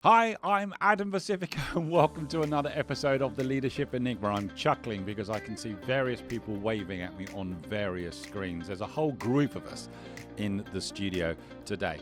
Hi, I'm Adam Pacifico and welcome to another episode of the Leadership Enigma. I'm chuckling because I can see various people waving at me on various screens. There's a whole group of us in the studio today.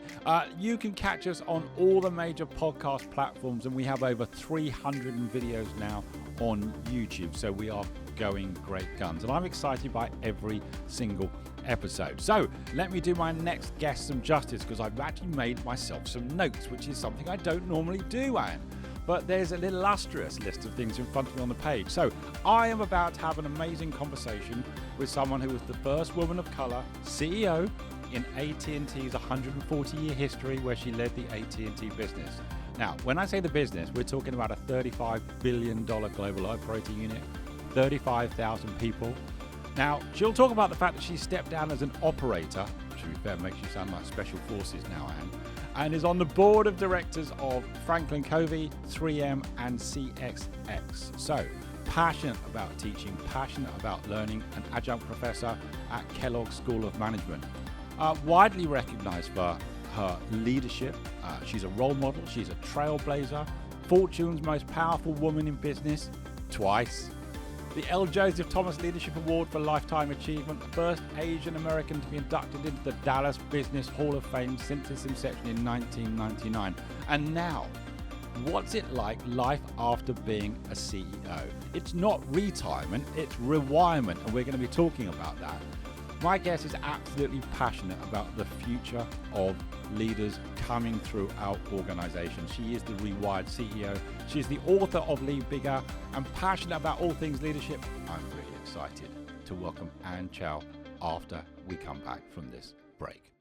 You can catch us on all the major podcast platforms, and we have over 300 videos now on YouTube, so we are going great guns, and I'm excited by every single episode. So let me do my next guest some justice, because I've actually made myself some notes, which is something I don't normally do, Anne. But there's a little illustrious list of things in front of me on the page. So I am about to have an amazing conversation with someone who was the first woman of color CEO in AT&T's 140-year history, where she led the AT&T Business. Now, when I say the business, we're talking about a $35 billion global operating unit, 35,000 people. Now, she'll talk about the fact that she stepped down as an operator, which, to be fair, makes you sound like special forces now, Anne, and is on the board of directors of Franklin Covey, 3M, and CXX. So, passionate about teaching, passionate about learning, an adjunct professor at Kellogg School of Management. Widely recognized for her leadership. She's a role model, she's a trailblazer, Fortune's most powerful woman in business, twice. The L. Joseph Thomas Leadership Award for Lifetime Achievement, the first Asian American to be inducted into the Dallas Business Hall of Fame since its inception in 1999. And now, what's it like life after being a CEO? It's not retirement, it's rewirement, and we're going to be talking about that. My guest is absolutely passionate about the future of leaders coming through our organization. She is the Rewired CEO. She's the author of Lead Bigger and passionate about all things leadership. I'm really excited to welcome Anne Chow after we come back from this break.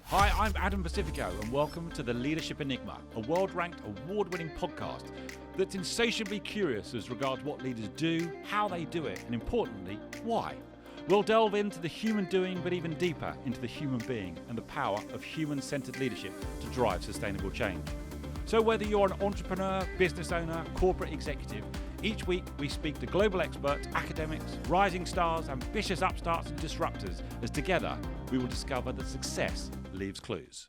Hi, I'm Adam Pacifico, and welcome to the Leadership Enigma, a world-ranked, award-winning podcast that's insatiably curious as regards what leaders do, how they do it, and importantly, why. We'll delve into the human doing, but even deeper into the human being and the power of human-centered leadership to drive sustainable change. So whether you're an entrepreneur, business owner, corporate executive, each week we speak to global experts, academics, rising stars, ambitious upstarts and disruptors, as together we will discover that success leaves clues.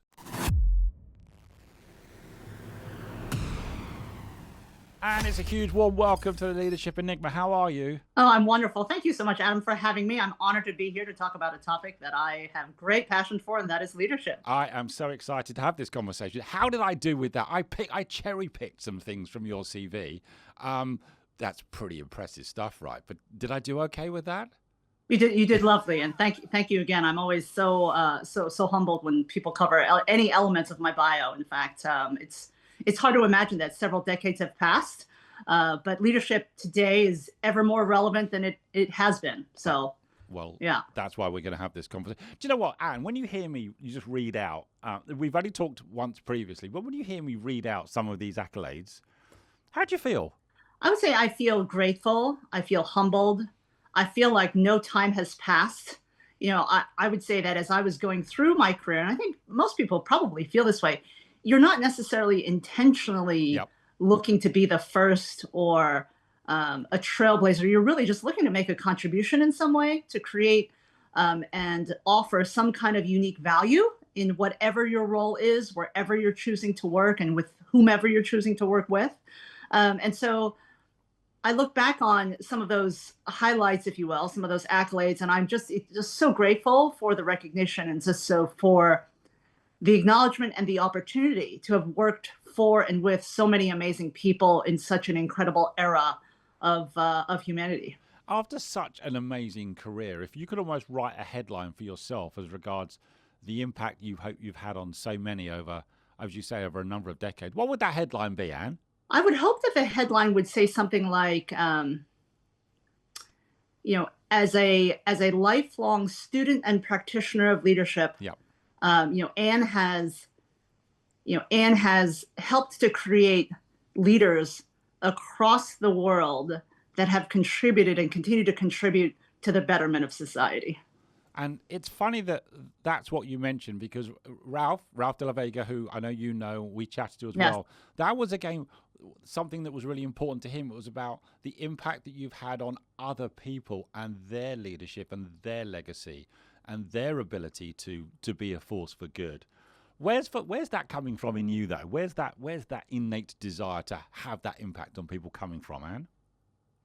And it's a huge warm welcome to the Leadership Enigma. How are you? Oh, I'm wonderful. Thank you so much, Adam, for having me. I'm honored to be here to talk about a topic that I have great passion for, and that is leadership. I am so excited to have this conversation. How did I do with that? I cherry-picked some things from your CV. That's pretty impressive stuff, right? But did I do okay with that? You did lovely, and thank you again. I'm always so humbled when people cover any elements of my bio. In fact, it's hard to imagine that several decades have passed, but leadership today is ever more relevant than it has been. So, well, yeah, that's why we're going to have this conversation. Do you know what, Anne? When you hear me, you just read out. We've only talked once previously, but when you hear me read out some of these accolades, how do you feel? I would say I feel grateful. I feel humbled. I feel like no time has passed. You know, I would say that as I was going through my career, and I think most people probably feel this way, you're not necessarily intentionally looking to be the first or a trailblazer. You're really just looking to make a contribution in some way, to create and offer some kind of unique value in whatever your role is, wherever you're choosing to work, and with whomever you're choosing to work with. And so I look back on some of those highlights, if you will, some of those accolades, and I'm just so grateful for the recognition, and just so for the acknowledgement and the opportunity to have worked for and with so many amazing people in such an incredible era of humanity. After such an amazing career, if you could almost write a headline for yourself as regards the impact you hope you've had on so many over, as you say, over a number of decades, what would that headline be, Anne? I would hope that the headline would say something like, as a lifelong student and practitioner of leadership, Anne has helped to create leaders across the world that have contributed and continue to contribute to the betterment of society. And it's funny that that's what you mentioned, because Ralph de la Vega, who I know you know, we chatted to as well, that was again something that was really important to him. It was about the impact that you've had on other people and their leadership and their legacy. and their ability to be a force for good. Where's that coming from in you though? Where's that innate desire to have that impact on people coming from, Anne?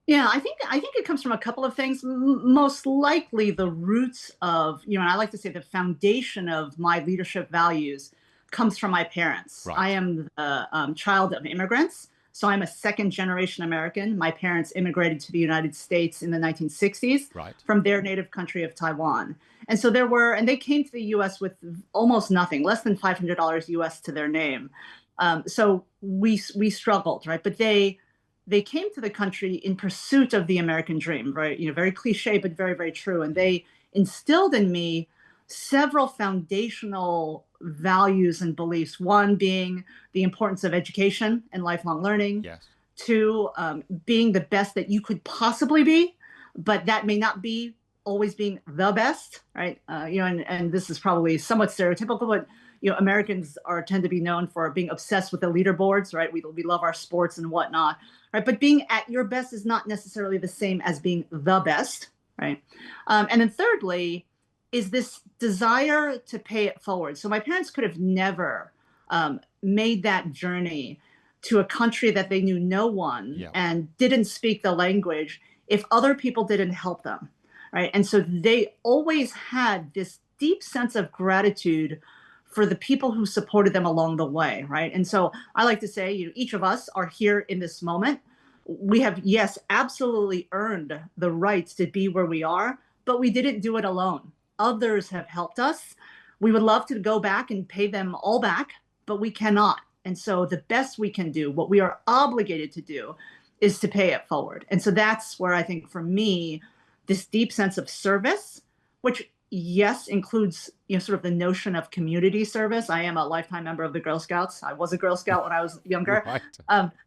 Yeah, I think it comes from a couple of things. Most likely, the roots of, and I like to say the foundation of my leadership values comes from my parents. Right. I am the child of immigrants, so I'm a second generation American. My parents immigrated to the United States in the 1960s Right. from their native country of Taiwan, and so and they came to the U.S. with almost nothing, less than $500 U.S. to their name. So we struggled, right? But they came to the country in pursuit of the American dream, right? Very cliche, but very, very true. And they instilled in me several foundational values and beliefs. One being the importance of education and lifelong learning. Yes. Two, being the best that you could possibly be, but that may not be always being the best, right? And this is probably somewhat stereotypical, but Americans tend to be known for being obsessed with the leaderboards, right? We love our sports and whatnot, right? But being at your best is not necessarily the same as being the best, right? And then thirdly, is this desire to pay it forward. So my parents could have never made that journey to a country that they knew no one and didn't speak the language if other people didn't help them, right? And so they always had this deep sense of gratitude for the people who supported them along the way, right? And so I like to say, each of us are here in this moment. We have, yes, absolutely earned the rights to be where we are, but we didn't do it alone. Others have helped us. We would love to go back and pay them all back, but we cannot. And so the best we can do, what we are obligated to do, is to pay it forward. And so that's where I think for me, this deep sense of service, which yes, includes sort of the notion of community service. I am a lifetime member of the Girl Scouts. I was a Girl Scout when I was younger. Right.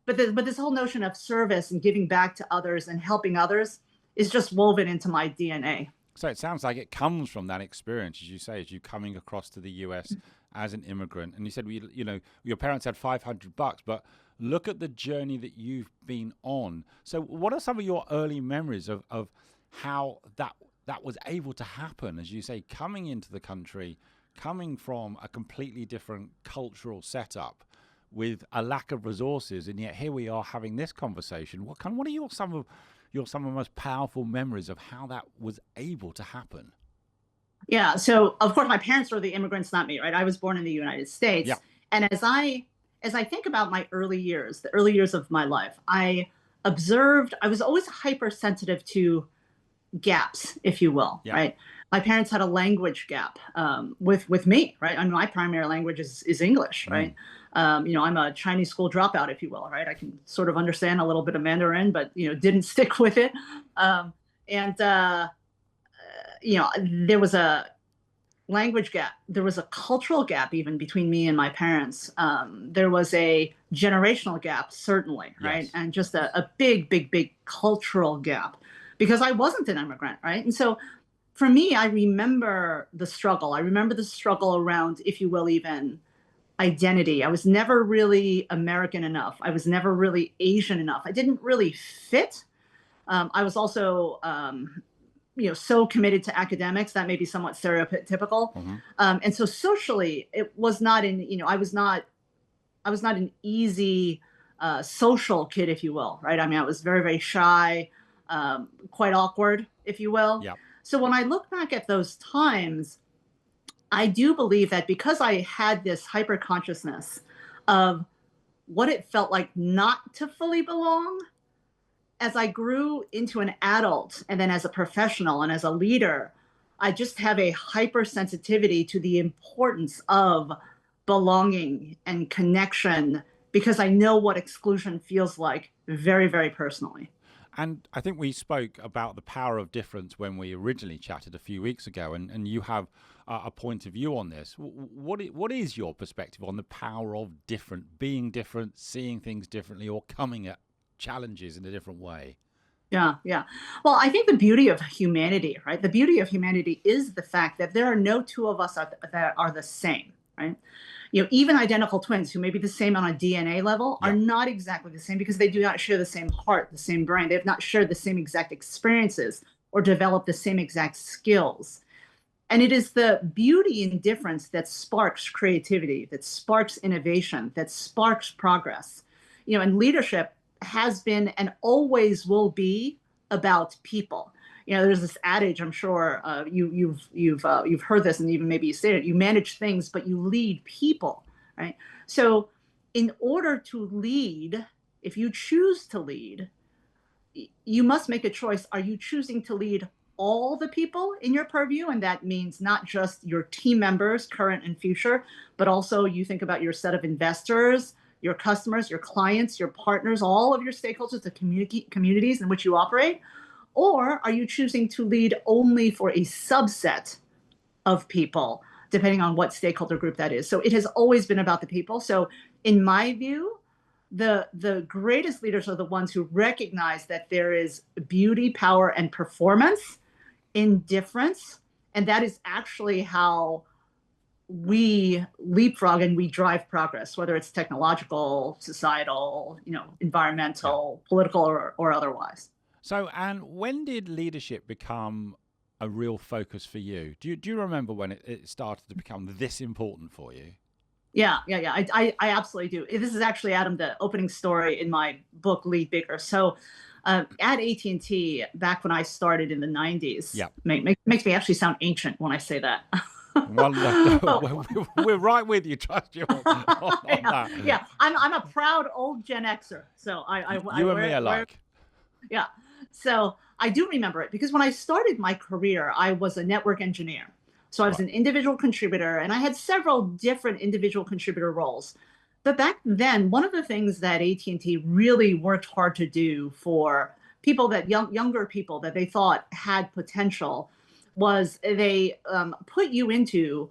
But this whole notion of service and giving back to others and helping others is just woven into my DNA. So it sounds like it comes from that experience, as you say, as you coming across to the US as an immigrant. And you said, your parents had $500, but look at the journey that you've been on. So what are some of your early memories of how that was able to happen, as you say, coming into the country, coming from a completely different cultural setup with a lack of resources, and yet here we are having this conversation. What are some of the most powerful memories of how that was able to happen? Yeah. So of course my parents were the immigrants, not me, right? I was born in the United States. Yeah. And as I think about my early years, the early years of my life, I was always hypersensitive to gaps, if you will, right? My parents had a language gap with me, right? I mean, my primary language is English, right? I'm a Chinese school dropout, if you will, right? I can sort of understand a little bit of Mandarin, but didn't stick with it. There was a language gap. There was a cultural gap even between me and my parents. There was a generational gap, certainly, right? Yes. And just a big, big, big cultural gap, because I wasn't an immigrant, right? And so for me, I remember the struggle. I remember the struggle around, if you will, even identity. I was never really American enough. I was never really Asian enough. I didn't really fit. I was also, so committed to academics that may be somewhat stereotypical. And so socially, it was not I was not an easy social kid, if you will, right? I mean, I was very, very shy, quite awkward, if you will. Yeah. So when I look back at those times, I do believe that because I had this hyper consciousness of what it felt like not to fully belong, as I grew into an adult and then as a professional and as a leader, I just have a hypersensitivity to the importance of belonging and connection, because I know what exclusion feels like very, very personally. And I think we spoke about the power of difference when we originally chatted a few weeks ago, and you have a point of view on this. What is your perspective on the power of being different, seeing things differently, or coming at challenges in a different way? Yeah. Well, I think the beauty of humanity, right? The beauty of humanity is the fact that there are no two of us that are the same, right? Even identical twins who may be the same on a DNA level are not exactly the same, because they do not share the same heart, the same brain. They have not shared the same exact experiences or developed the same exact skills. And it is the beauty and difference that sparks creativity, that sparks innovation, that sparks progress. And leadership has been and always will be about people. There's this adage, I'm sure you've heard this, and even maybe you say it: you manage things, but you lead people, right? So, in order to lead, if you choose to lead, you must make a choice. Are you choosing to lead all the people in your purview? And that means not just your team members, current and future, but also you think about your set of investors, your customers, your clients, your partners, all of your stakeholders, the communities in which you operate? Or are you choosing to lead only for a subset of people, depending on what stakeholder group that is? So it has always been about the people. So in my view, the greatest leaders are the ones who recognize that there is beauty, power, and performance in difference. And that is actually how we leapfrog and we drive progress, whether it's technological, societal, environmental, political, or otherwise. So, and when did leadership become a real focus for you? Do you remember when it started to become this important for you? Yeah. I absolutely do. This is actually, Adam, the opening story in my book, Lead Bigger. So at AT&T, back when I started in the 90s, makes me actually sound ancient when I say that. Well, no, we're right with you. Trust you on that. Yeah, I'm a proud old Gen Xer. So you and me alike. Yeah. So I do remember it because when I started my career, I was a network engineer. So I was an individual contributor, and I had several different individual contributor roles. But back then, one of the things that AT&T really worked hard to do for people that younger people that they thought had potential was they put you into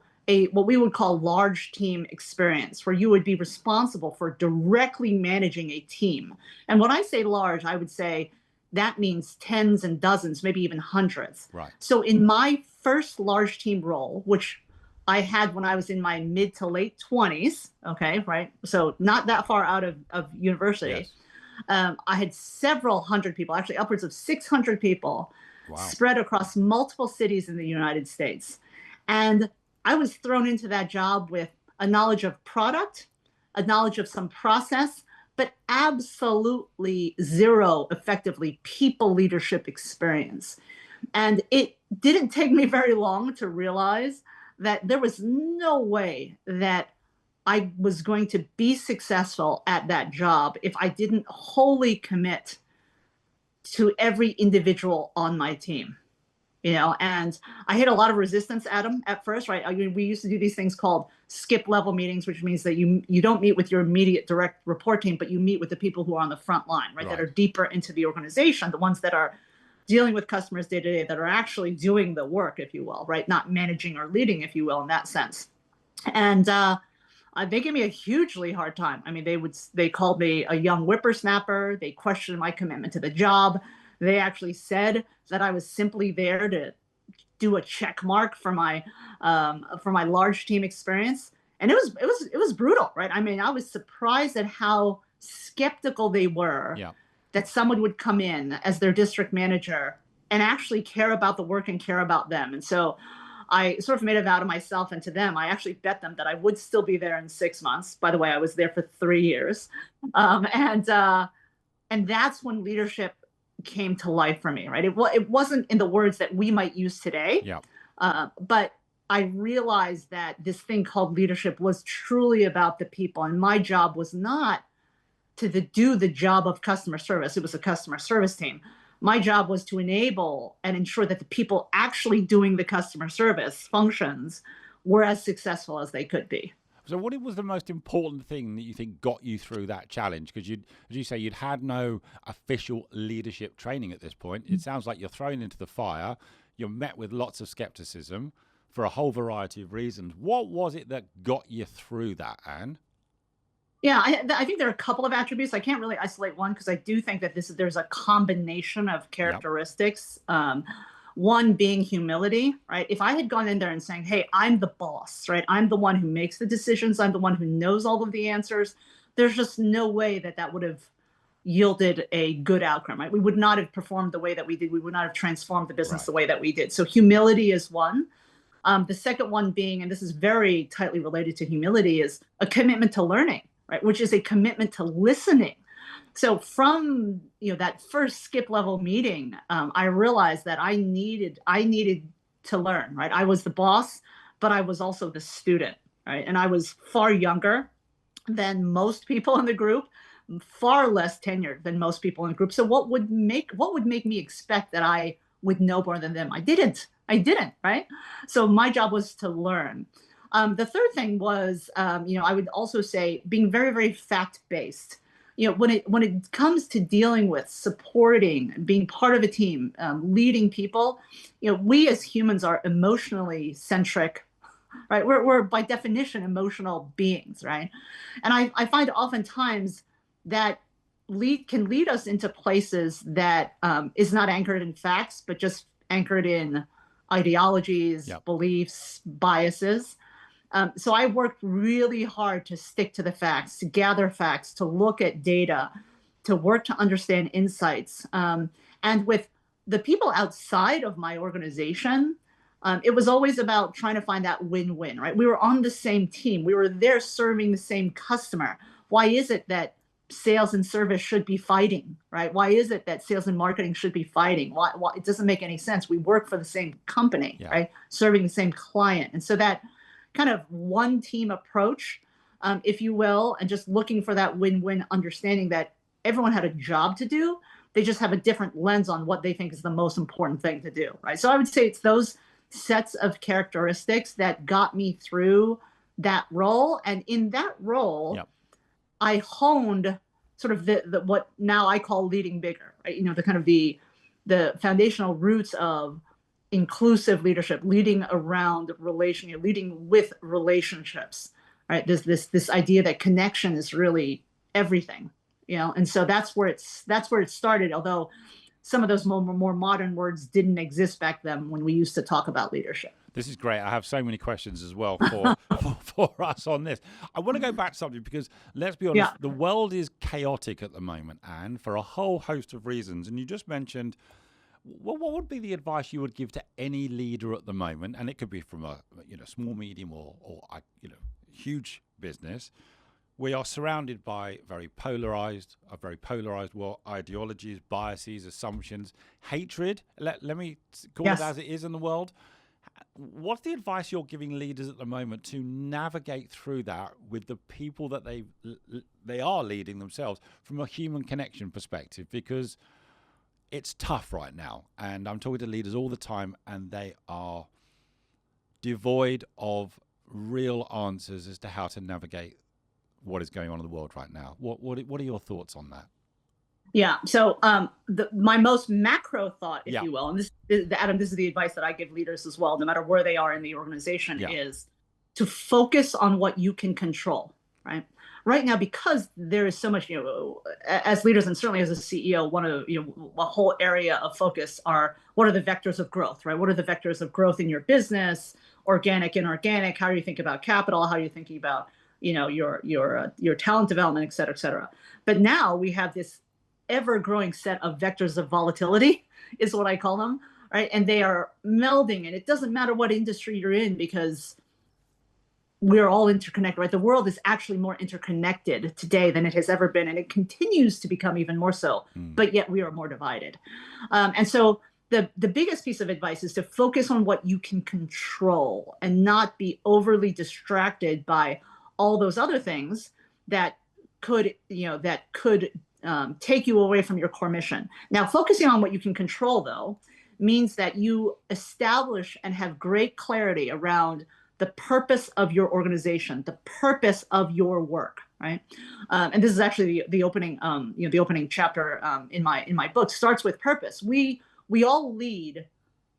what we would call large team experience, where you would be responsible for directly managing a team. And when I say large, I would say that means tens and dozens, maybe even hundreds. Right. So in my first large team role, which I had when I was in my mid to late 20s, okay, right? So not that far out of university. Yes. I had several hundred people, actually upwards of 600 people, spread across multiple cities in the United States. And I was thrown into that job with a knowledge of product, a knowledge of some process, but absolutely zero, effectively, people leadership experience. And it didn't take me very long to realize that there was no way that I was going to be successful at that job if I didn't wholly commit to every individual on my team. And I hit a lot of resistance, Adam, at first, right? I mean, we used to do these things called skip level meetings, which means that you don't meet with your immediate direct report team, but you meet with the people who are on the front line, right? That are deeper into the organization, the ones that are dealing with customers day to day, that are actually doing the work, if you will, right? Not managing or leading, if you will, in that sense. And they gave me a hugely hard time. I mean, they called me a young whippersnapper. They questioned my commitment to the job. They actually said that I was simply there to do a check mark for my large team experience. And it was brutal, right? I mean, I was surprised at how skeptical they were that someone would come in as their district manager and actually care about the work and care about them. And so I sort of made a vow to myself and to them. I actually bet them that I would still be there in 6 months. By the way, I was there for 3 years. And that's when leadership came to life for me, right? It wasn't in the words that we might use today, but I realized that this thing called leadership was truly about the people, and my job was not to do the job of customer service. It was a customer service team. My job was to enable and ensure that the people actually doing the customer service functions were as successful as they could be. So what was the most important thing that you think got you through that challenge? Because as you say, you'd had no official leadership training at this point. It sounds like you're thrown into the fire. You're met with lots of skepticism for a whole variety of reasons. What was it that got you through that, Anne? Yeah, I think there are a couple of attributes. I can't really isolate one because I do think that there's a combination of characteristics. One being humility, right? If I had gone in there and saying, hey, I'm the boss, right? I'm the one who makes the decisions. I'm the one who knows all of the answers. There's just no way that would have yielded a good outcome, right? We would not have performed the way that we did. We would not have transformed the business the way that we did. So humility is one. The second one being, and this is very tightly related to humility, is a commitment to learning, right? Which is a commitment to listening. So from that first skip level meeting, I realized that I needed to learn, right? I was the boss, but I was also the student, right? And I was far younger than most people in the group, far less tenured than most people in the group. So what would make me expect that I would know more than them? I didn't, right? So my job was to learn. The third thing was, I would also say being very, very fact-based. When it comes to dealing with, supporting, being part of a team, leading people, we as humans are emotionally centric, right? We're by definition emotional beings, right? And I find oftentimes that can lead us into places that is not anchored in facts, but just anchored in ideologies, beliefs, biases. So I worked really hard to stick to the facts, to gather facts, to look at data, to work to understand insights. And with the people outside of my organization, it was always about trying to find that win-win, right? We were on the same team. We were there serving the same customer. Why is it that sales and service should be fighting, right? Why is it that sales and marketing should be fighting? Why it doesn't make any sense. We work for the same company, right? Serving the same client. And so that kind of one team approach, if you will, and just looking for that win-win, understanding that everyone had a job to do. They just have a different lens on what they think is the most important thing to do, right? So I would say it's those sets of characteristics that got me through that role. And in that role, I honed sort of the what now I call leading bigger, right? The kind of the foundational roots of inclusive leadership, leading around leading with relationships, right? This idea that connection is really everything, and so that's where it started. Although some of those more modern words didn't exist back then when we used to talk about leadership. This is great. I have so many questions as well for us on this. I want to go back to something because, let's be honest, the world is chaotic at the moment, and for a whole host of reasons. And you just mentioned, what would be the advice you would give to any leader at the moment? And it could be from a small, medium, or huge business. We are surrounded by very polarized world, ideologies, biases, assumptions, hatred. Let me call it as it is in the world. What's the advice you're giving leaders at the moment to navigate through that with the people that they are leading themselves from a human connection perspective? Because it's tough right now, and I'm talking to leaders all the time, and they are devoid of real answers as to how to navigate what is going on in the world right now. What are your thoughts on that? Yeah. So my most macro thought, if you will, and Adam, this is the advice that I give leaders as well, no matter where they are in the organization, is to focus on what you can control, right? Right now, because there is so much, as leaders and certainly as a CEO, one of a whole area of focus are what are the vectors of growth, right? What are the vectors of growth in your business, organic, inorganic? How do you think about capital? How are you thinking about your talent development, et cetera, et cetera? But now we have this ever-growing set of vectors of volatility, is what I call them, right? And they are melding, and it doesn't matter what industry you're in because we're all interconnected, right? The world is actually more interconnected today than it has ever been, and it continues to become even more so, but yet we are more divided. And so the biggest piece of advice is to focus on what you can control and not be overly distracted by all those other things that could take you away from your core mission. Now, focusing on what you can control, though, means that you establish and have great clarity around the purpose of your organization, the purpose of your work, right? And this is actually the opening, the opening chapter in my book starts with purpose. We all lead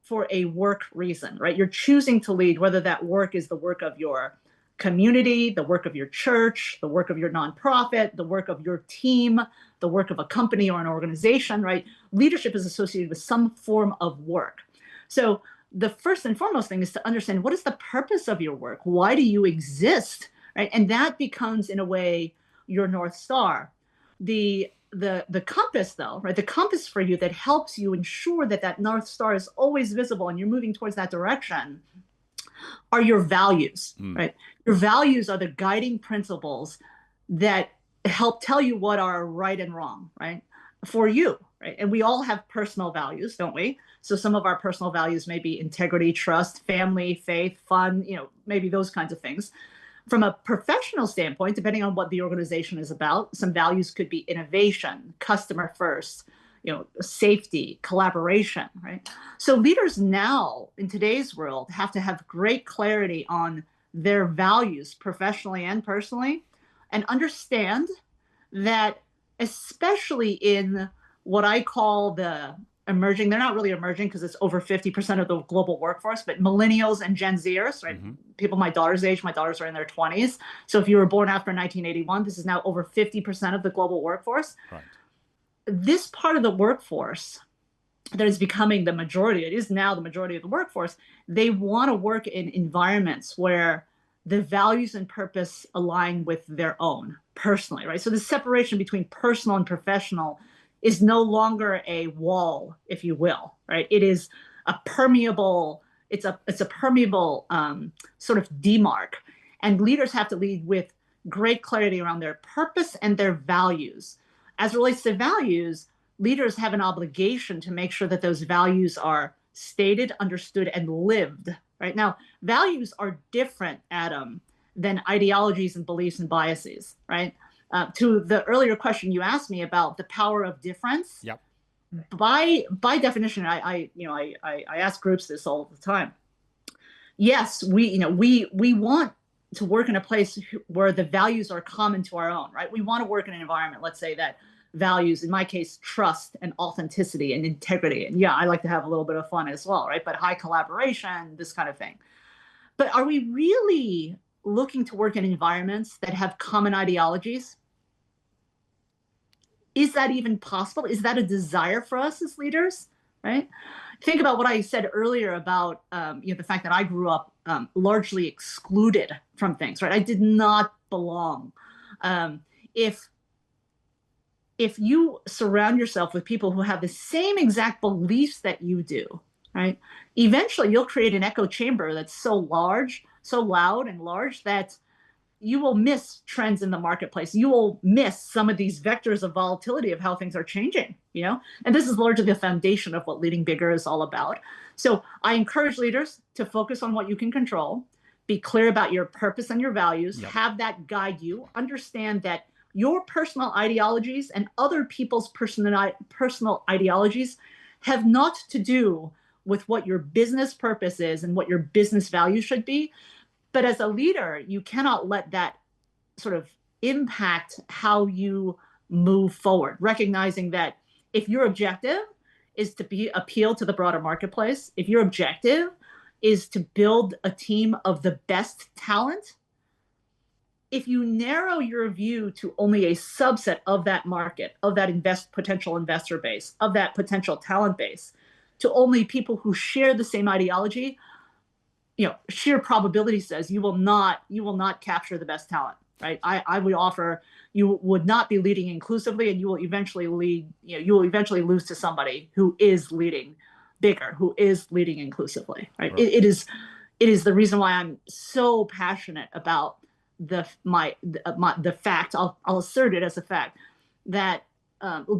for a work reason, right? You're choosing to lead, whether that work is the work of your community, the work of your church, the work of your nonprofit, the work of your team, the work of a company or an organization, right? Leadership is associated with some form of work. So the first and foremost thing is to understand, what is the purpose of your work? Why do you exist, right? And that becomes, in a way, your North Star. The compass, though, right? The compass for you that helps you ensure that North Star is always visible and you're moving towards that direction are your values, right? Your values are the guiding principles that help tell you what are right and wrong, right? For you, right? And we all have personal values, don't we? So some of our personal values may be integrity, trust, family, faith, fun, maybe those kinds of things. From a professional standpoint, depending on what the organization is about, some values could be innovation, customer first, safety, collaboration, right? So leaders now in today's world have to have great clarity on their values professionally and personally, and understand that, especially in what I call the emerging, they're not really emerging because it's over 50% of the global workforce, but millennials and Gen Zers, right? People my daughter's age, my daughters are in their 20s. So if you were born after 1981, this is now over 50% of the global workforce. Right. This part of the workforce that is becoming the majority, it is now the majority of the workforce, they want to work in environments where the values and purpose align with their own personally, right? So the separation between personal and professional is no longer a wall, if you will, right? It is a permeable, it's a permeable sort of demarc. And leaders have to lead with great clarity around their purpose and their values. As it relates to values, leaders have an obligation to make sure that those values are stated, understood, and lived, right? Now, values are different, Adam, than ideologies and beliefs and biases, right? To the earlier question you asked me about the power of difference. Yep. By definition, I ask groups this all the time. Yes, we want to work in a place where the values are common to our own, right? We want to work in an environment, let's say, that values, in my case, trust and authenticity and integrity. And yeah, I like to have a little bit of fun as well, right? But high collaboration, this kind of thing. But are we really looking to work in environments that have common ideologies? Is that even possible? Is that a desire for us as leaders, right? Think about what I said earlier about the fact that I grew up largely excluded from things, right? I did not belong. If you surround yourself with people who have the same exact beliefs that you do, right? Eventually you'll create an echo chamber that's so large, so loud and large that you will miss trends in the marketplace. You will miss some of these vectors of volatility of how things are changing, and this is largely the foundation of what leading bigger is all about. So I encourage leaders to focus on what you can control, be clear about your purpose and your values, have that guide you, understand that your personal ideologies and other people's personal ideologies have not to do with what your business purpose is and what your business value should be. But as a leader, you cannot let that sort of impact how you move forward, recognizing that if your objective is to appeal to the broader marketplace, if your objective is to build a team of the best talent, if you narrow your view to only a subset of that market, of that potential investor base, of that potential talent base, to only people who share the same ideology, sheer probability says you will not capture the best talent, right? I would offer you would not be leading inclusively, and you will eventually lose to somebody who is leading bigger, who is leading inclusively, right? It is the reason why I'm so passionate about the fact, I'll assert it as a fact, that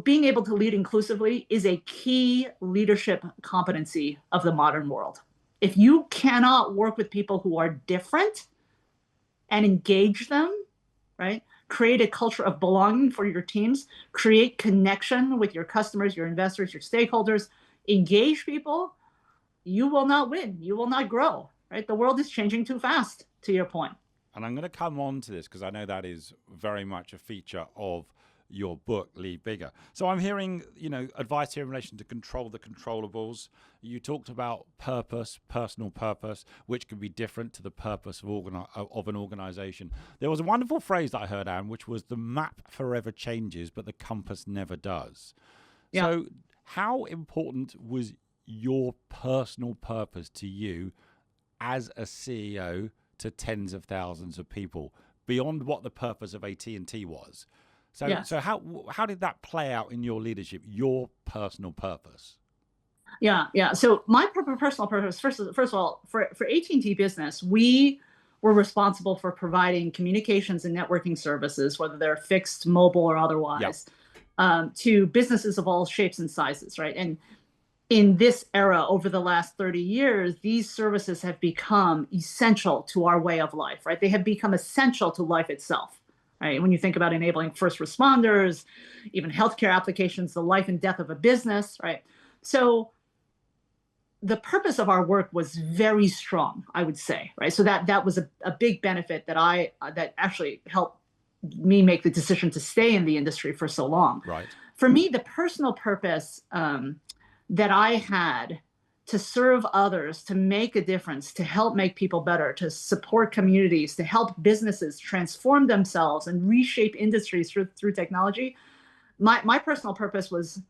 being able to lead inclusively is a key leadership competency of the modern world. If you cannot work with people who are different and engage them, right? Create a culture of belonging for your teams, create connection with your customers, your investors, your stakeholders, engage people, you will not win. You will not grow, right? The world is changing too fast, to your point. And I'm going to come on to this because I know that is very much a feature of your book, Lead Bigger. So I'm hearing, advice here in relation to control the controllables. You talked about purpose, personal purpose, which can be different to the purpose of an organization. There was a wonderful phrase that I heard, Anne, which was the map forever changes, but the compass never does. Yeah. So how important was your personal purpose to you as a CEO to tens of thousands of people beyond what the purpose of AT&T was? So how did that play out in your leadership, your personal purpose? Yeah. So my personal purpose, first of all, for AT&T Business, we were responsible for providing communications and networking services, whether they're fixed, mobile, or Yep. otherwise, to businesses of all shapes and sizes, right? And in this era, over the last 30 years, these services have become essential to our way of life, right? They have become essential to life itself, right? When you think about enabling first responders, even healthcare applications, the life and death of a business, right? So the purpose of our work was very strong, I would say, right? So that was a big benefit that actually helped me make the decision to stay in the industry for so long. Right. For me, the personal purpose that I had to serve others, to make a difference, to help make people better, to support communities, to help businesses transform themselves and reshape industries through technology, my personal purpose was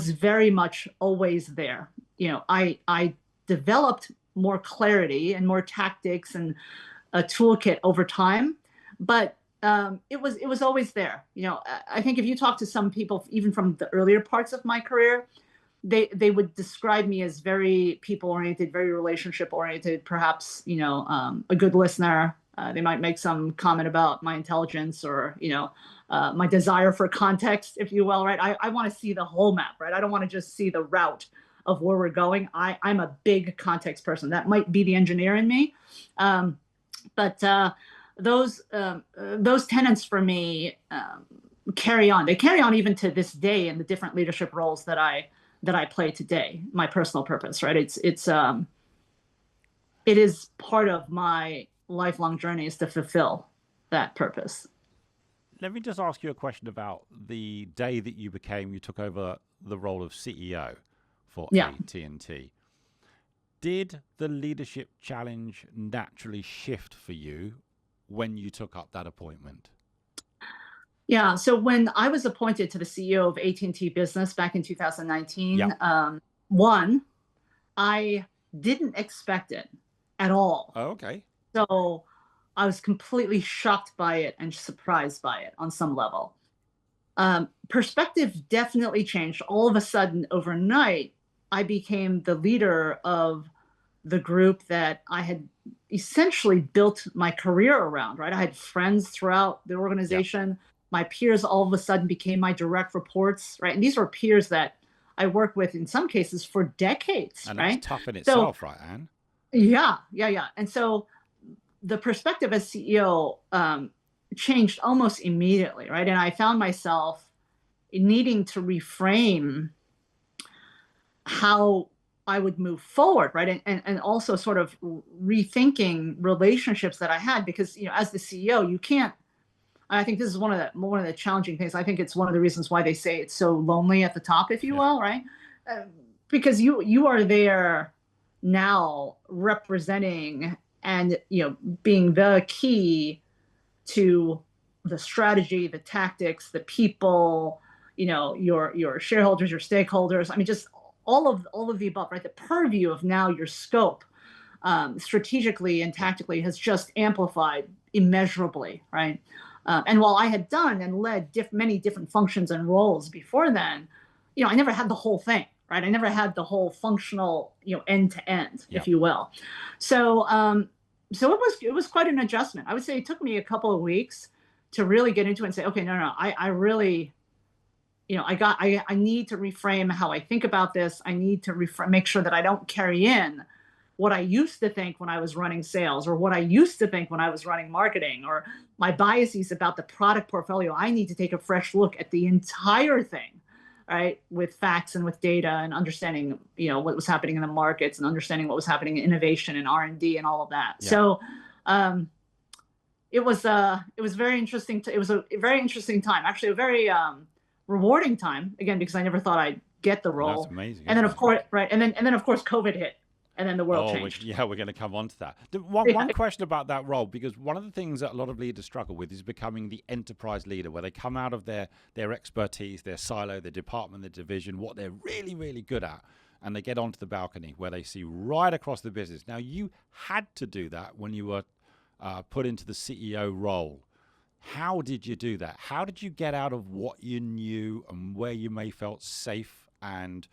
very much always there. I developed more clarity and more tactics and a toolkit over time, but it was always there. I think if you talk to some people, even from the earlier parts of my career, they would describe me as very people oriented, very relationship oriented, perhaps, a good listener. They might make some comment about my intelligence or, my desire for context, if you will, right? I want to see the whole map, right? I don't want to just see the route of where we're going. I'm a big context person. That might be the engineer in me. But those tenets for me carry on. They carry on even to this day in the different leadership roles that I play today. My personal purpose, right? It is part of my lifelong journey is to fulfill that purpose. Let me just ask you a question about the day that you took over the role of CEO for Yeah. AT&T. Did the leadership challenge naturally shift for you when you took up that appointment? Yeah. So when I was appointed to the CEO of AT&T Business back in 2019, Yeah. one, I didn't expect it at all. Oh, okay. So I was completely shocked by it and surprised by it on some level. Perspective definitely changed. All of a sudden, overnight, I became the leader of the group that I had essentially built my career around, right? I had friends throughout the Yeah. organization. My peers all of a sudden became my direct reports, right? And these were peers that I worked with in some cases for decades, And that's right? tough in So itself, right, Anne? yeah. And so the perspective as CEO changed almost immediately, right? And I found myself needing to reframe how I would move forward, right? And also sort of rethinking relationships that I had because, as the CEO, you can't. I think this is one of the challenging things. I think it's one of the reasons why they say it's so lonely at the top, if you Yeah. will, right? Uh, because you are there now representing and being the key to the strategy, the tactics, the people, your shareholders, your stakeholders. I mean, just all of the above, right? The purview of now your scope, strategically and Yeah. tactically, has just amplified immeasurably, right? And while I had done and led many different functions and roles before then, I never had the whole thing, right? I never had the whole functional, end to end, Yeah. if you will. So it was quite an adjustment. I would say it took me a couple of weeks to really get into it and say, okay, no, I really, I need to reframe how I think about this. I need to make sure that I don't carry in what I used to think when I was running sales or what I used to think when I was running marketing or my biases about the product portfolio. I need to take a fresh look at the entire thing, right? With facts and with data and understanding, what was happening in the markets and understanding what was happening in innovation and R&D and all of that. Yeah. So, it was very interesting. It was a very interesting time, actually a very rewarding time, again, because I never thought I'd get the That's role. amazing, And then isn't of it? course, right. And then of course, COVID hit and then the world Oh, changed. yeah, we're going to come on to that. One question about that role, because one of the things that a lot of leaders struggle with is becoming the enterprise leader, where they come out of their expertise, their silo, their department, their division, what they're really, really good at, and they get onto the balcony where they see right across the business. Now, you had to do that when you were put into the CEO role. How did you do that? How did you get out of what you knew and where you may felt safe and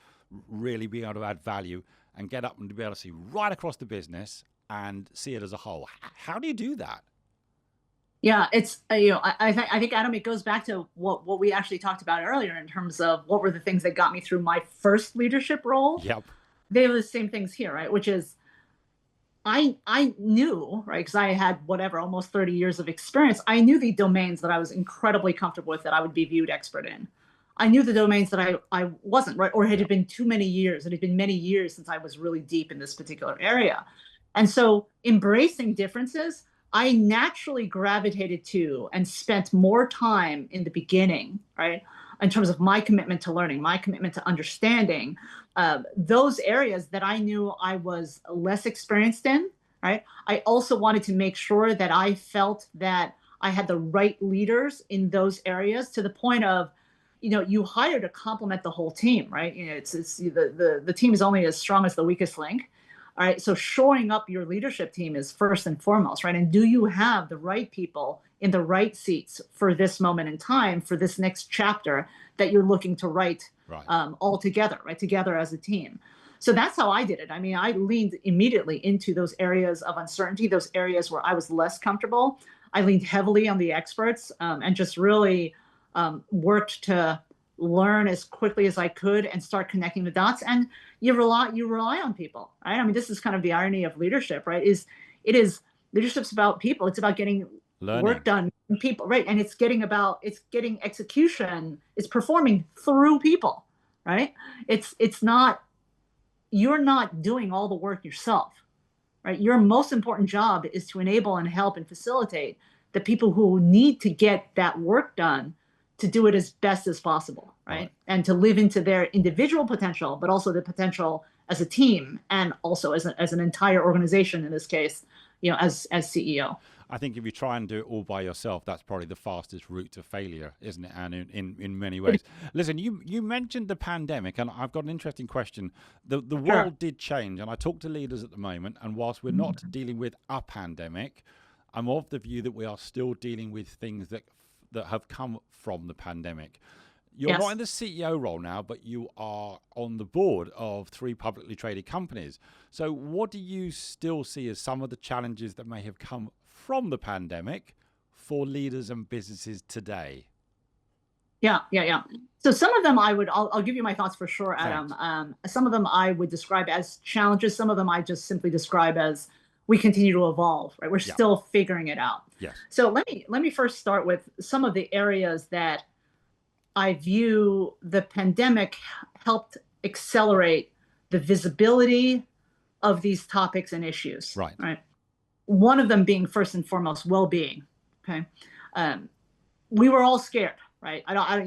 really be able to add value and get up and to be able to see right across the business and see it as a whole. How do you do that? Yeah, it's I think Adam, it goes back to what we actually talked about earlier in terms of what were the things that got me through my first leadership role. Yep. They were the same things here, right? Which is I knew, right, because I had whatever almost 30 years of experience. I knew the domains that I was incredibly comfortable with that I would be viewed expert in. I knew the domains that I wasn't, right, or had been too many years. It had been many years since I was really deep in this particular area. And so embracing differences, I naturally gravitated to and spent more time in the beginning, right, in terms of my commitment to learning, my commitment to understanding those areas that I knew I was less experienced in, right? I also wanted to make sure that I felt that I had the right leaders in those areas, to the point of, you hire to complement the whole team, right? It's the team is only as strong as the weakest link. All right. So shoring up your leadership team is first and foremost, right? And do you have the right people in the right seats for this moment in time, for this next chapter that you're looking to write all together, right? Together as a team. So that's how I did it. I mean, I leaned immediately into those areas of uncertainty, those areas where I was less comfortable. I leaned heavily on the experts and just really worked to learn as quickly as I could and start connecting the dots. And you rely on people, right? I mean, this is kind of the irony of leadership, right? Leadership's about people. It's about getting work done in people, right? And it's getting execution. It's performing through people, right? It's not, you're not doing all the work yourself, right? Your most important job is to enable and help and facilitate the people who need to get that work done to do it as best as possible, right? And to live into their individual potential, but also the potential as a team, and also as an entire organization in this case, as CEO. I think if you try and do it all by yourself, that's probably the fastest route to failure, isn't it? And in many ways. Listen, you mentioned the pandemic, and I've got an interesting question. The world did change, and I talk to leaders at the moment, and whilst we're not dealing with a pandemic, I'm of the view that we are still dealing with things that have come from the pandemic. You're not in the CEO role now, but you are on the board of 3 publicly traded companies. So what do you still see as some of the challenges that may have come from the pandemic for leaders and businesses today? Yeah. So some of them I'll give you my thoughts for sure, Adam. Some of them I would describe as challenges. Some of them I just simply describe as we continue to evolve, right? We're still figuring it out. Yes. So let me first start with some of the areas that I view the pandemic helped accelerate the visibility of these topics and issues. Right. One of them being first and foremost well-being. Okay. We were all scared, right? I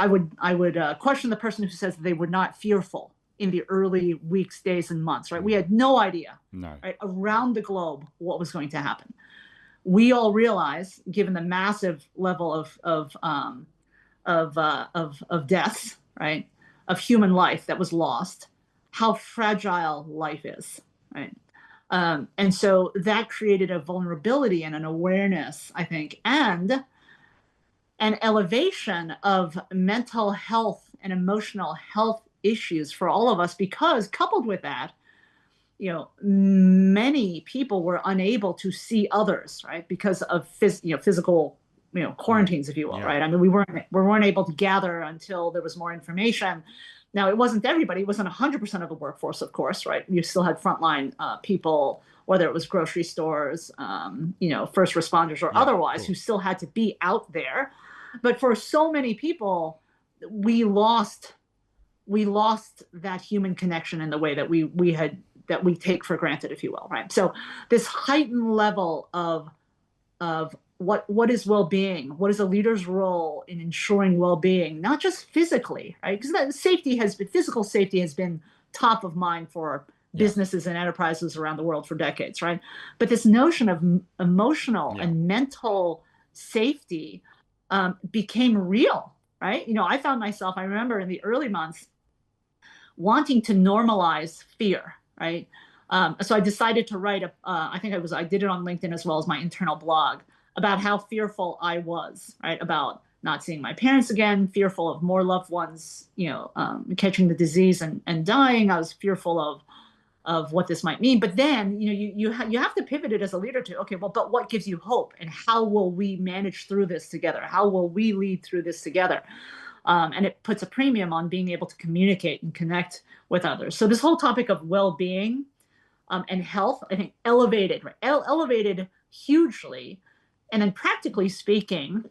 would question the person who says that they were not fearful in the early weeks, days, and months, right? We had no idea, right, around the globe what was going to happen. We all realize, given the massive level of deaths, right, of human life that was lost, how fragile life is, right? And so that created a vulnerability and an awareness, I think, and an elevation of mental health and emotional health issues for all of us, because coupled with that, many people were unable to see others, right, because of physical quarantines, if you will, right? I mean, we weren't able to gather until there was more information. Now, it wasn't everybody; it wasn't 100% of the workforce, of course, right? You still had frontline people, whether it was grocery stores, first responders or otherwise, who still had to be out there. But for so many people, we lost that human connection in the way that we take for granted, if you will, right? So this heightened level of what is well-being, what is a leader's role in ensuring well-being, not just physically, right? Because physical safety has been top of mind for businesses and enterprises around the world for decades, right? But this notion of emotional and mental safety became real, right? I found myself, I remember in the early months, wanting to normalize fear, right? So I decided to write I did it on LinkedIn as well as my internal blog, about how fearful I was, right? About not seeing my parents again, fearful of more loved ones, catching the disease and dying. I was fearful of what this might mean. But then, you have to pivot it as a leader to, okay, well, but what gives you hope, and how will we manage through this together? How will we lead through this together? And it puts a premium on being able to communicate and connect with others. So this whole topic of well-being and health, I think, elevated hugely. And then, practically speaking,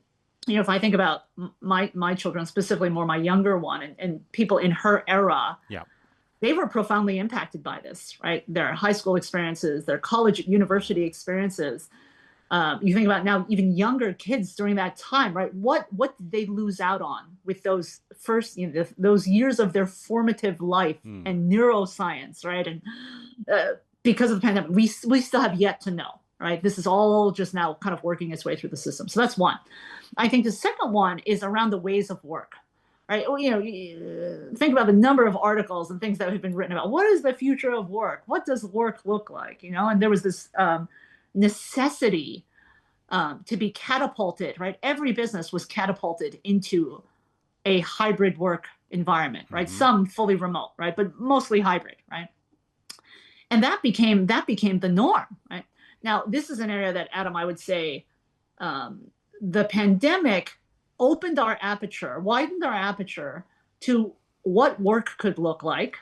if I think about my children, specifically more my younger one, and people in her era, yeah, they were profoundly impacted by this, right? Their high school experiences, their college, university experiences. You think about now, even younger kids during that time, right? What did they lose out on with those first, those years of their formative life and neuroscience, right? And because of the pandemic, we still have yet to know, right? This is all just now kind of working its way through the system. So that's one. I think the second one is around the ways of work, right? Think about the number of articles and things that have been written about what is the future of work? What does work look like? And there was this necessity to be catapulted, right? Every business was catapulted into a hybrid work environment, right? Some fully remote, right? But mostly hybrid, right? And that became the norm, right? Now, this is an area that, Adam, I would say the pandemic widened our aperture to what work could look like.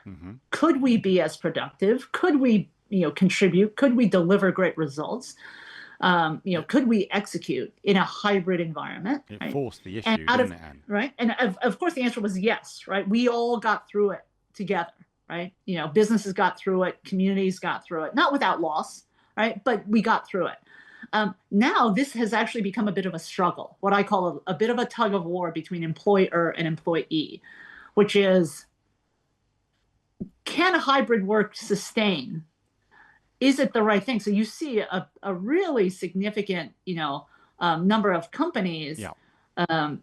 Could we be as productive? Could we, contribute? Could we deliver great results? Could we execute in a hybrid environment? It right? forced the issue, didn't it, Anne? Right. And of course, the answer was yes, right? We all got through it together, right? Businesses got through it, communities got through it, not without loss, right? But we got through it. Now, this has actually become a bit of a struggle, what I call a bit of a tug of war between employer and employee, which is, can a hybrid work sustain? Is it the right thing? So you see a really significant, number of companies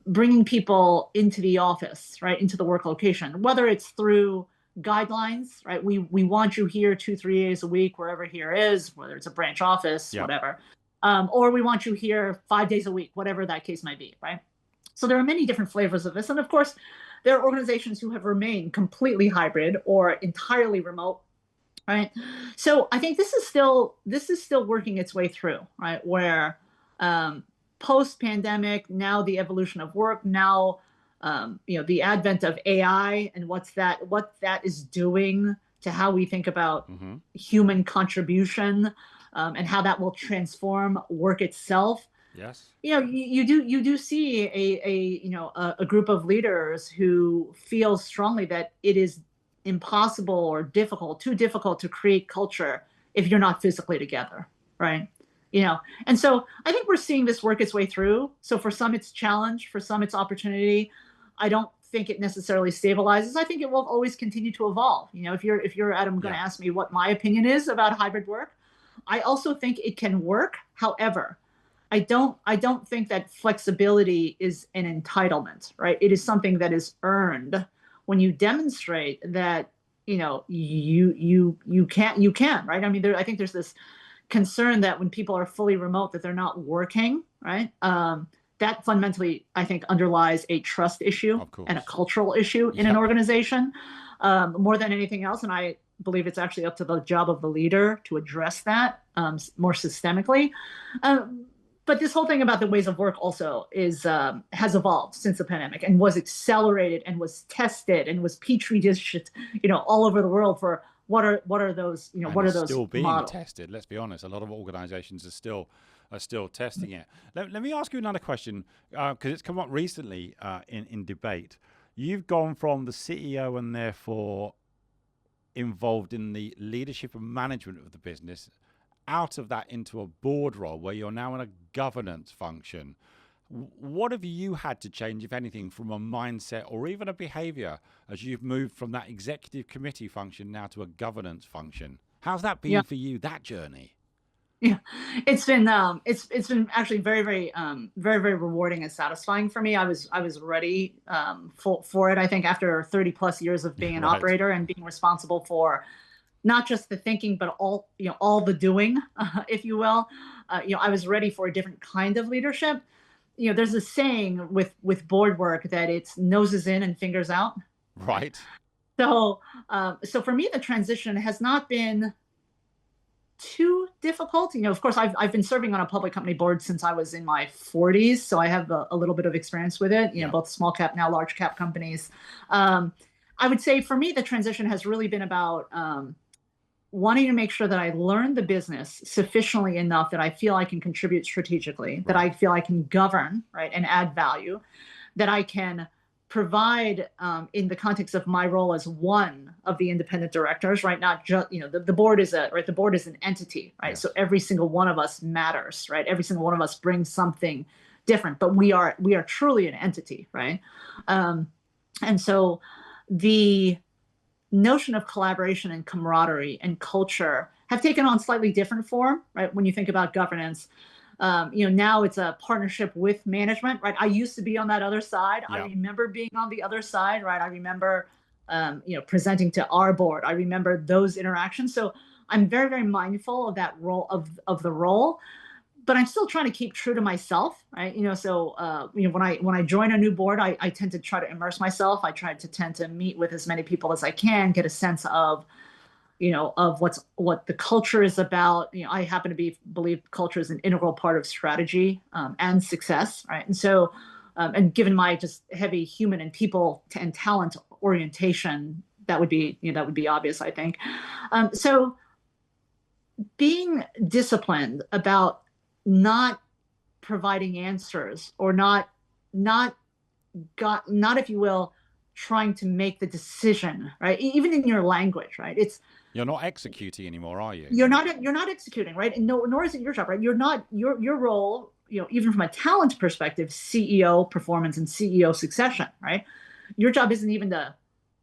bringing people into the office, right, into the work location, whether it's through guidelines, right? We want you here 2-3 days a week, wherever here is, whether it's a branch office, whatever, or we want you here 5 days a week, whatever that case might be, right? So there are many different flavors of this, and of course, there are organizations who have remained completely hybrid or entirely remote. Right. So I think this is still working its way through, right? Where post-pandemic, now the evolution of work, now the advent of AI and what that is doing to how we think about human contribution and how that will transform work itself. Yes. You do see a group of leaders who feel strongly that it is impossible or too difficult to create culture if you're not physically together, right? And so I think we're seeing this work its way through. So for some it's challenge, for some it's opportunity. I don't think it necessarily stabilizes. I think it will always continue to evolve. If you're Adam, going to ask me what my opinion is about hybrid work, I also think it can work. However, I don't think that flexibility is an entitlement, right? It is something that is earned when you demonstrate that, you can, right? I mean, I think there's this concern that when people are fully remote, that they're not working, right? That fundamentally, I think, underlies a trust issue and a cultural issue in an organization more than anything else. And I believe it's actually up to the job of the leader to address that more systemically. But this whole thing about the ways of work also has evolved since the pandemic and was accelerated and was tested and was petri dished, all over the world for what are those, what are those still being models. tested. Let's be honest. A lot of organizations are still testing it. Let me ask you another question because it's come up recently in debate. You've gone from the CEO and therefore involved in the leadership and management of the business out of that into a board role where you're now in a governance function. What have you had to change, if anything, from a mindset or even a behavior as you've moved from that executive committee function now to a governance function? How's that been for you, that journey? Yeah, it's been actually very, very, very, very rewarding and satisfying for me. I was ready for it. I think after 30 plus years of being an operator and being responsible for not just the thinking, but all the doing, if you will. I was ready for a different kind of leadership. there's a saying with board work that it's noses in and fingers out. Right. So, so for me, the transition has not been too difficult. Of course, I've been serving on a public company board since I was in my 40s, so I have a little bit of experience with it. Both small cap, now large cap companies. I would say for me, the transition has really been about wanting to make sure that I learn the business sufficiently enough that I feel I can contribute strategically, right, that I feel I can govern, right, and add value, that I can provide in the context of my role as one of the independent directors, right? Not just, the board is the board is an entity, right? Yes. So every single one of us matters, right? Every single one of us brings something different, but we are truly an entity, right? And so the notion of collaboration and camaraderie and culture have taken on slightly different form, right? When you think about governance, now it's a partnership with management, right? I used to be on that other side. Yeah. I remember being on the other side, right? I remember, presenting to our board. I remember those interactions. So I'm very, very mindful of that role of the role, but I'm still trying to keep true to myself, right? So when I join a new board, I tend to try to immerse myself. I tend to meet with as many people as I can, get a sense of what the culture is about. I happen to believe culture is an integral part of strategy and success, right? And so, and given my just heavy human and people and talent orientation, that would be obvious, I think. So being disciplined about not providing answers, or not, if you will, trying to make the decision, right? Even in your language, right? You're not executing anymore, are you? You're not executing, right? And nor is it your job, right? You're not your role, even from a talent perspective, CEO performance and CEO succession, right? Your job isn't even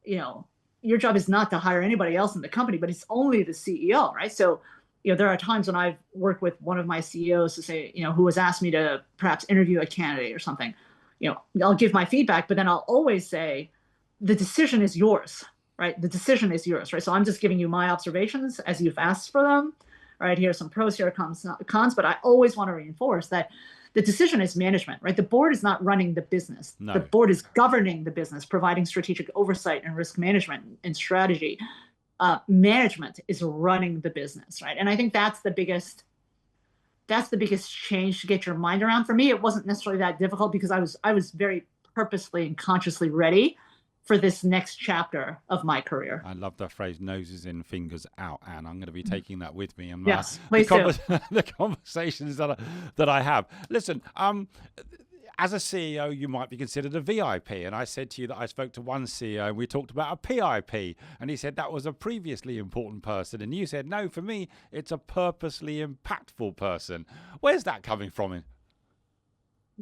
your job is not to hire anybody else in the company, but it's only the CEO, right? So, there are times when I've worked with one of my CEOs to say, who has asked me to perhaps interview a candidate or something, I'll give my feedback, but then I'll always say, the decision is yours, right? The decision is yours, right? So I'm just giving you my observations as you've asked for them, right? Here are some pros, here are cons, but I always want to reinforce that the decision is management, right? The board is not running the business. No. The board is governing the business, providing strategic oversight and risk management and strategy. Management is running the business, right? And I think that's the biggest change to get your mind around. For me, it wasn't necessarily that difficult because I was very purposefully and consciously ready for this next chapter of my career. I love that phrase, noses in, fingers out, Anne. I'm going to be taking that with me in yes, please do. The conversations that I have. Listen, as a CEO, you might be considered a VIP. And I said to you that I spoke to one CEO and we talked about a PIP. And he said that was a previously important person. And you said, no, for me, it's a purposely impactful person. Where's that coming from?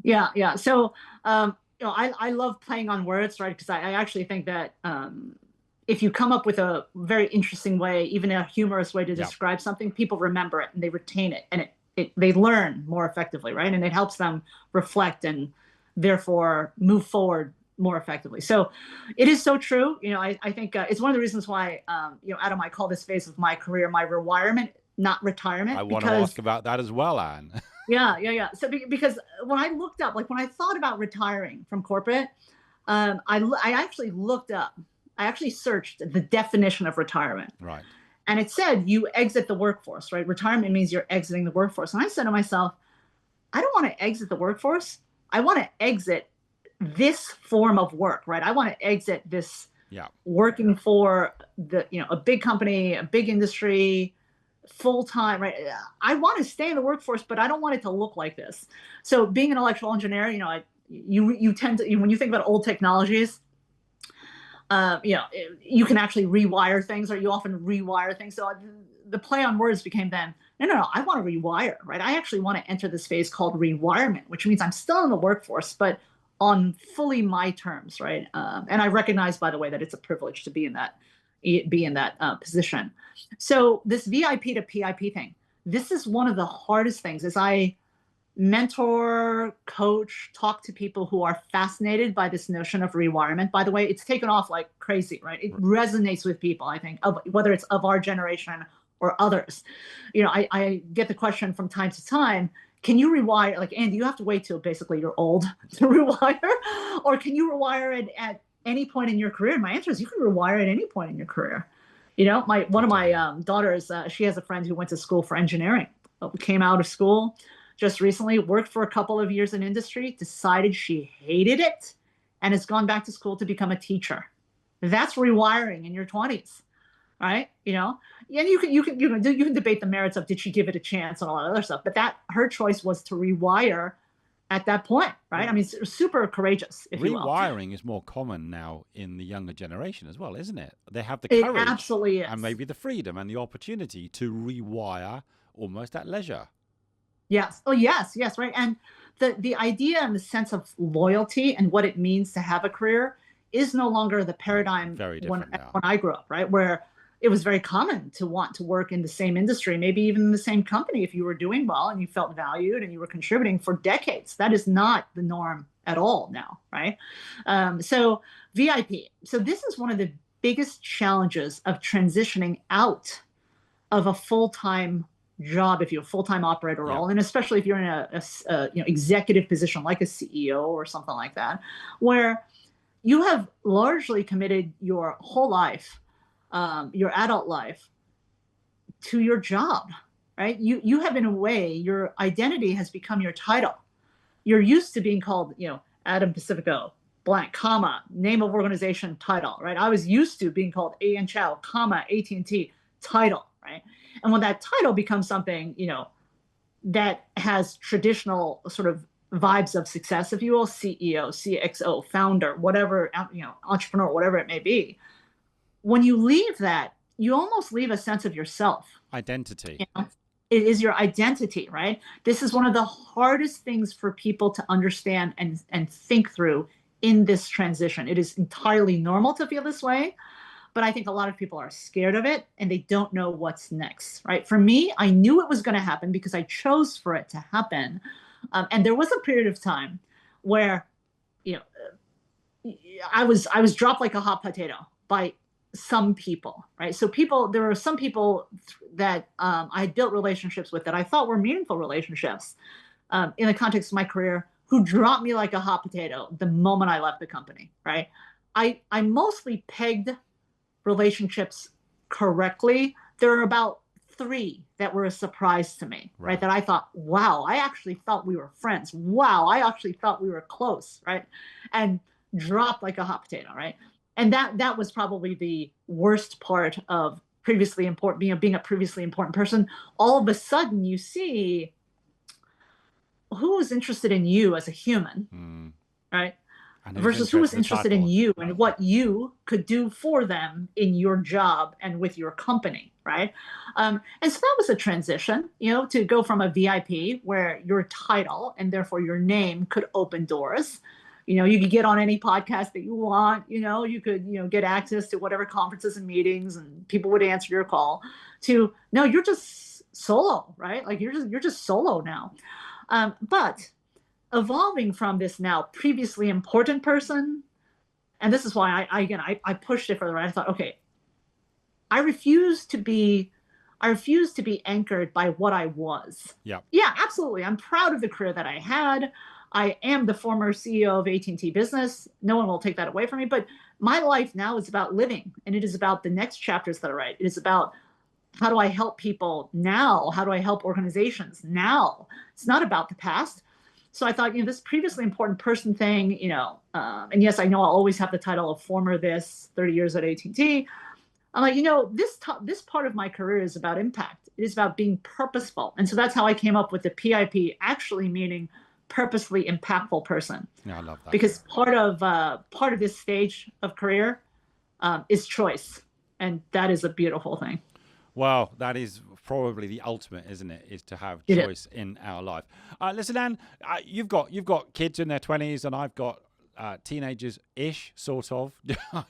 Yeah. So, I love playing on words, right? Because I actually think that if you come up with a very interesting way, even a humorous way to describe something, people remember it and they retain it, and they learn more effectively, right? And it helps them reflect and therefore move forward more effectively. So it is so true. I think it's one of the reasons why, Adam, I call this phase of my career my rewirement, not retirement. I want to ask about that as well, Anne. Yeah. So because when I looked up, like when I thought about retiring from corporate, I actually searched the definition of retirement. Right. And it said you exit the workforce, right? Retirement means you're exiting the workforce. And I said to myself, I don't want to exit the workforce. I want to exit this form of work, right? I want to exit this working for a big company, a big industry, full-time, right? I want to stay in the workforce, but I don't want it to look like this. So being an electrical engineer, you tend to, when you think about old technologies, you can actually rewire things, or you often rewire things. So the play on words became then, no, I want to rewire, right? I actually want to enter this phase called rewirement, which means I'm still in the workforce, but on fully my terms, right? And I recognize, by the way, that it's a privilege to be in that position. So this VIP to PIP thing, this is one of the hardest things as I mentor, coach, talk to people who are fascinated by this notion of rewirement. By the way, it's taken off like crazy, right? It resonates with people, I think, whether it's of our generation or others. I get the question from time to time, can you rewire? Like, Andy, you have to wait till basically you're old to rewire, or can you rewire it at any point in your career? And my answer is you can rewire at any point in your career. You know, one of my daughters, she has a friend who went to school for engineering, came out of school just recently, worked for a couple of years in industry, decided she hated it, and has gone back to school to become a teacher. That's rewiring in your 20s, right? You know, and you can debate the merits of did she give it a chance and all that other stuff, but that her choice was to rewire at that point, right? I mean, super courageous, if you will. Rewiring is more common now in the younger generation as well, isn't it? They have the courage, it absolutely is, and maybe the freedom and the opportunity to rewire almost at leisure. Yes. Oh, yes, right. And the idea and the sense of loyalty and what it means to have a career is no longer the paradigm when I grew up, right? Where it was very common to want to work in the same industry, maybe even in the same company if you were doing well and you felt valued and you were contributing for decades. That is not the norm at all now, right? So VIP. So this is one of the biggest challenges of transitioning out of a full-time job, if you're a full-time operator role, and especially if you're in a executive position like a CEO or something like that, where you have largely committed your whole life, your adult life, to your job, right? You have, in a way, your identity has become your title. You're used to being called, Adam Pacifico, blank, comma, name of organization, title, right? I was used to being called A.N. Chow, comma, AT&T, title, right? And when that title becomes something, that has traditional sort of vibes of success, if you will, CEO, CXO, founder, whatever, entrepreneur, whatever it may be, when you leave that, you almost leave a sense of yourself. Identity. It is your identity, right? This is one of the hardest things for people to understand and think through in this transition. It is entirely normal to feel this way, but I think a lot of people are scared of it and they don't know what's next, right? For me, I knew it was going to happen because I chose for it to happen. And there was a period of time where, I was dropped like a hot potato by some people, right? So there were some people that I had built relationships with that I thought were meaningful relationships in the context of my career, who dropped me like a hot potato the moment I left the company, right? I mostly pegged relationships correctly. There are about 3 that were a surprise to me, right? That I thought, wow, I actually thought we were friends. Wow, I actually thought we were close, right? And dropped like a hot potato, right? And that was probably the worst part of being a previously important person. All of a sudden, you see who was interested in you as a human, right? Versus who was interested in you and what you could do for them in your job and with your company, right? And so that was a transition, to go from a VIP where your title and therefore your name could open doors. You could get on any podcast that you want, you could, get access to whatever conferences and meetings and people would answer your call, to, no, you're just solo, right? Like you're just solo now. But evolving from this now previously important person, and this is why I pushed it further. Right? I thought, okay, I refuse to be anchored by what I was. Yeah, absolutely. I'm proud of the career that I had. I am the former CEO of AT&T Business. No one will take that away from me. But my life now is about living, and it is about the next chapters that I write. It is about how do I help people now? How do I help organizations now? It's not about the past. So I thought, this previously important person thing, and yes, I know I'll always have the title of former this, 30 years at AT&T. I'm like, this part of my career is about impact. It is about being purposeful. And so that's how I came up with the PIP, actually meaning purposefully impactful person. Yeah, I love that. Because part of this stage of career is choice. And that is a beautiful thing. Well, that is probably the ultimate, isn't it? Is to have choice in our life. Listen, Anne, you've got kids in their 20s, and I've got teenagers-ish, sort of,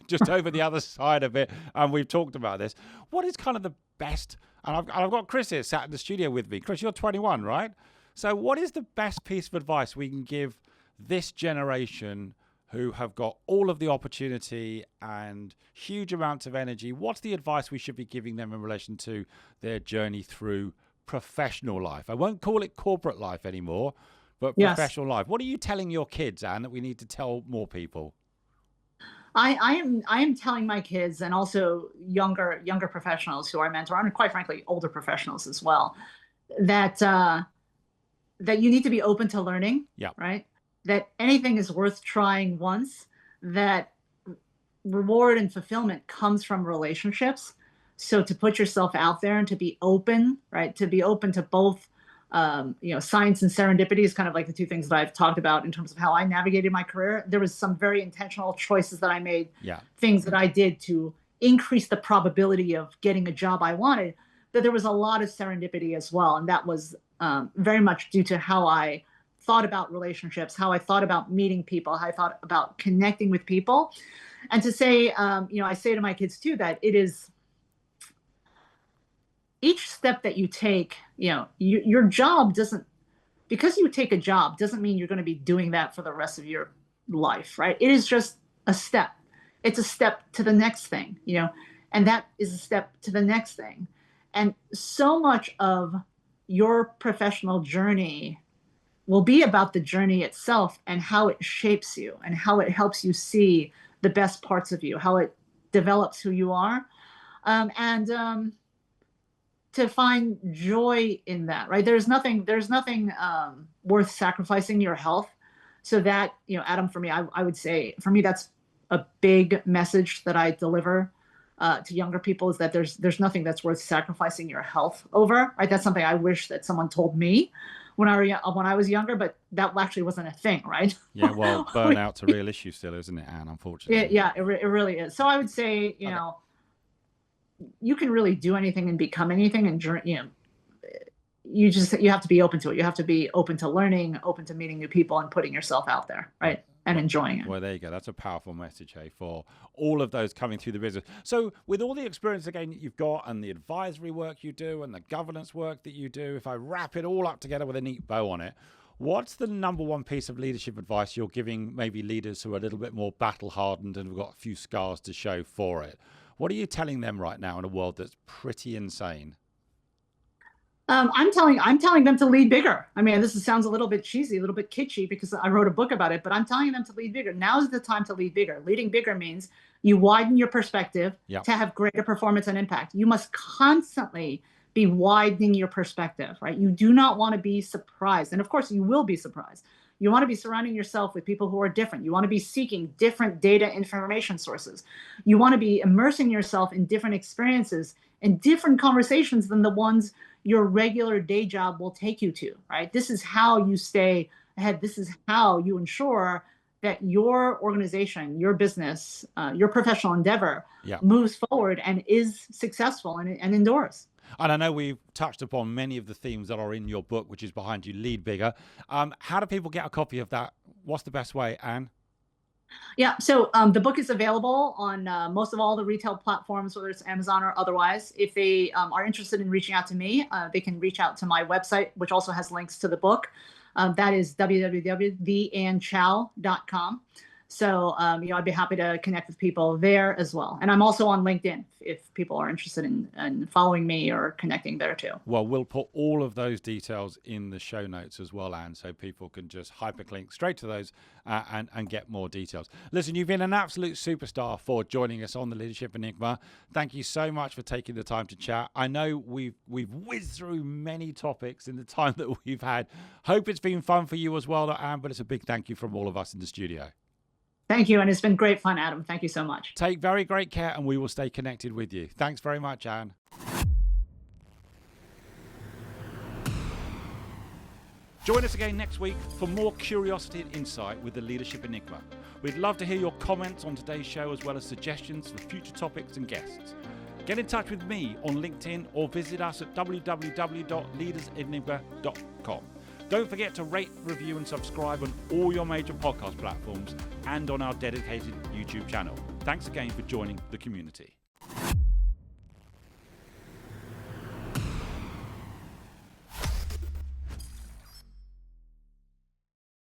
just over the other side of it. And we've talked about this. What is kind of the best? And I've got Chris here sat in the studio with me. Chris, you're 21, right? So what is the best piece of advice we can give this generation who have got all of the opportunity and huge amounts of energy? What's the advice we should be giving them in relation to their journey through professional life. I won't call it corporate life anymore, but Yes. professional life. What are you telling your kids, Anne, that we need to tell more people? I am telling my kids, and also younger professionals who I mentor, and quite frankly, older professionals as well, that that you need to be open to learning. Yeah. Right. That anything is worth trying once. That reward and fulfillment comes from relationships. So to put yourself out there and to be open, right? To be open to both, science and serendipity is kind of like the two things that I've talked about in terms of how I navigated my career. There was some very intentional choices that I made, things that I did to increase the probability of getting a job I wanted. But there was a lot of serendipity as well. And that was very much due to how I thought about relationships, how I thought about meeting people, how I thought about connecting with people. And to say, I say to my kids too, that it is each step that you take, your job doesn't, because you take a job doesn't mean you're going to be doing that for the rest of your life, right? It is just a step. It's a step to the next thing, and that is a step to the next thing. And so much of your professional journey will be about the journey itself and how it shapes you and how it helps you see the best parts of you, how it develops who you are. And to find joy in that, right? There's nothing worth sacrificing your health. So that, Adam, for me, I would say, for me, that's a big message that I deliver to younger people, is that there's nothing that's worth sacrificing your health over, right? That's something I wish that someone told me when I was younger, but that actually wasn't a thing, right? Yeah, well, burnout's a real issue still, isn't it, Anne, unfortunately? It really is. So I would say, you can really do anything and become anything, and you have to be open to it. You have to be open to learning, open to meeting new people, and putting yourself out there, right? And enjoying it. Well, there you go. That's a powerful message, for all of those coming through the business. So with all the experience, again, that you've got, and the advisory work you do, and the governance work that you do, if I wrap it all up together with a neat bow on it, what's the number one piece of leadership advice you're giving maybe leaders who are a little bit more battle-hardened and have got a few scars to show for it? What are you telling them right now in a world that's pretty insane? I'm telling them to lead bigger. I mean, this sounds a little bit cheesy, a little bit kitschy, because I wrote a book about it, but I'm telling them to lead bigger. Now's the time to lead bigger. Leading bigger means you widen your perspective to have greater performance and impact. You must constantly be widening your perspective, right? You do not want to be surprised. And of course, you will be surprised. You want to be surrounding yourself with people who are different. You want to be seeking different data information sources. You want to be immersing yourself in different experiences and different conversations than the ones your regular day job will take you to, right? This is how you stay ahead. This is how you ensure that your organization, your business, your professional endeavor moves forward and is successful and endures. And I know we've touched upon many of the themes that are in your book, which is behind you, Lead Bigger. How do people get a copy of that? What's the best way, Anne? Yeah, so the book is available on most of all the retail platforms, whether it's Amazon or otherwise. If they are interested in reaching out to me, they can reach out to my website, which also has links to the book. That is www.theannechow.com. So, I'd be happy to connect with people there as well. And I'm also on LinkedIn if people are interested in following me or connecting there too. Well, we'll put all of those details in the show notes as well, Anne, so people can just hyperlink straight to those and get more details. Listen, you've been an absolute superstar for joining us on the Leadership Enigma. Thank you so much for taking the time to chat. I know we've whizzed through many topics in the time that we've had. Hope it's been fun for you as well, Anne, but it's a big thank you from all of us in the studio. Thank you. And it's been great fun, Adam. Thank you so much. Take very great care, and we will stay connected with you. Thanks very much, Anne. Join us again next week for more curiosity and insight with the Leadership Enigma. We'd love to hear your comments on today's show, as well as suggestions for future topics and guests. Get in touch with me on LinkedIn or visit us at www.leadersenigma.com. Don't forget to rate, review and subscribe on all your major podcast platforms and on our dedicated YouTube channel. Thanks again for joining the community.